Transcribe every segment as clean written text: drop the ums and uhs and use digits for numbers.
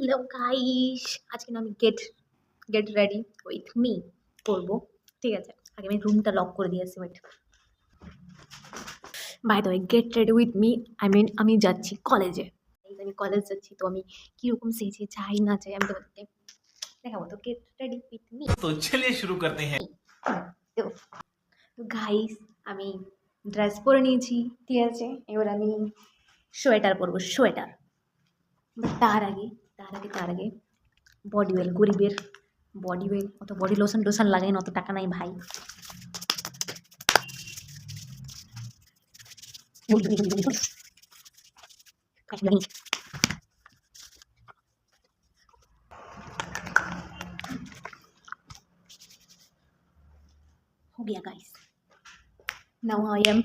Hello guys, আজকে না আমি get get ready with me করবো। ঠিক আছে, আগে আমি রুমটা লক করে দিয়ে আসি। Wait, by the way, get ready with me I mean আমি যাচ্ছি কলেজে। আমি কলেজ যাচ্ছি, তো আমি কীরকম সেজে চাই না চাই আমি তোমাদেরকে দেখাবো। তো গেট রেডি উইথ মি, तो चलिए शुरू करते हैं। তো গাইস আমি ড্রেস পরে নিয়েছি, ঠিক আছে। এবার আমি সোয়েটার পরবো, সোয়েটার। বাট তার আগে বডি ওয়েল, গরিবের বডি ওয়েল, অত বডি লোশন টোশন লাগাই না, অত টাকা নাই ভাই। हो गया guys, now I am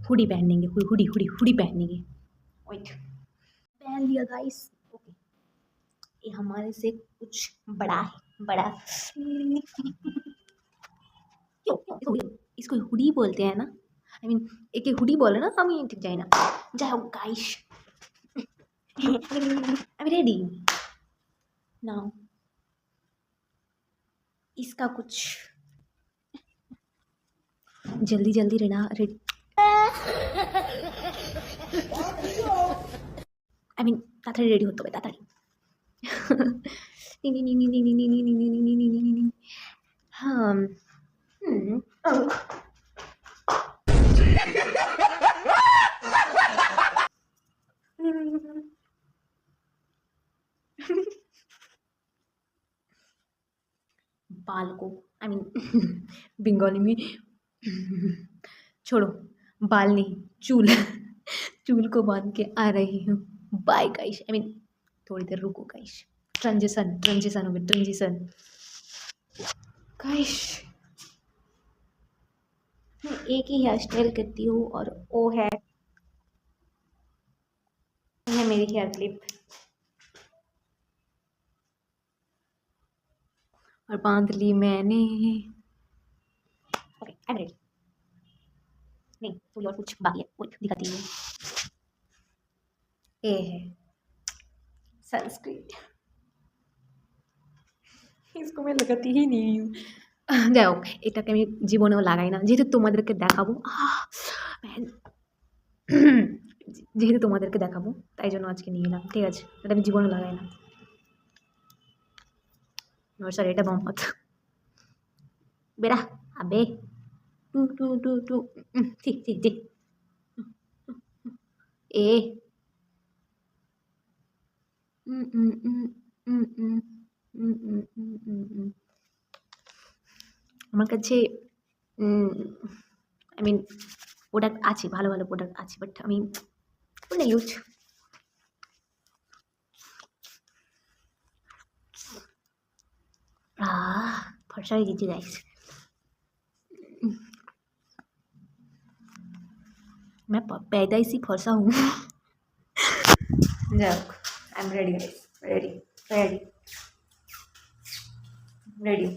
hoodie पहनेंगे, हुडी हुडी हुडी पहनेंगे। वेट, पहन लिया गाइस। ओके, ये हमारे से कुछ बड़ा है, बड़ा। क्यों इसको हुडी बोलते हैं ना, आई मीन एक हुडी बोले ना, আমি ঠিক যাই না। যাই হোক গাইস, আমি रेडी नाउ। इसका कुछ जल्दी जल्दी रेडी आई मीन তাড়াতাড়ি রেডি হতে হবে, তাড়াতাড়ি। हाँ, बाल को आई मीन बंगाली में छोड़ो, बाल नहीं, चूल चूल को बांध के आ रही हूँ। बाय गाइस, आई मीन थोड़ी देर रुको गाइस, ट्रांजिशन ट्रांजिशन हो गया, ट्रांजिशन गाइस। मैं एक ही हेयर स्टाइल करती हूँ और वो है मेरी हेयर क्लिप, और बांध ली मैंने। Okay, I am ready. नहीं, थोड़ी और कुछ बाकी है, वो दिखाती हूँ। ये है सनस्क्रीन, इसको मैं लगाती ही नहीं हूँ। যাই হোক, এটাকে আমি জীবনেও লাগাই না, যেহেতু তোমাদেরকে দেখাবো। যেহেতু তোমাদেরকে দেখাবো তাই জন্য আজকে নিয়ে এলাম, ঠিক আছে। এটা আমি জীবনে লাগাই না। সরি, এটা মোহাম্মদ বেরা আবে টু টু টু টু ঠিক ঠিক ঠিক এ আমার কাছে আই মিন প্রোডাক্ট আছে, ভালো ভালো প্রোডাক্ট আছে, বাট আমি ওটা ইউজ ফর্সা হয়ে গেছি গাইস। मैं पैदाइशी फर्सा हूँ। जाओ, I am ready guys, ready ready ready.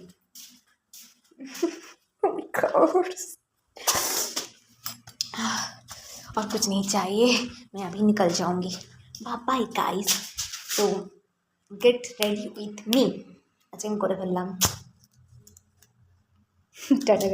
और कुछ नहीं चाहिए, मैं अभी निकल जाऊंगी। Bye bye guys. तो गेट रेडी उइथ मी, अच्छा করে ফেললাম। টাটা।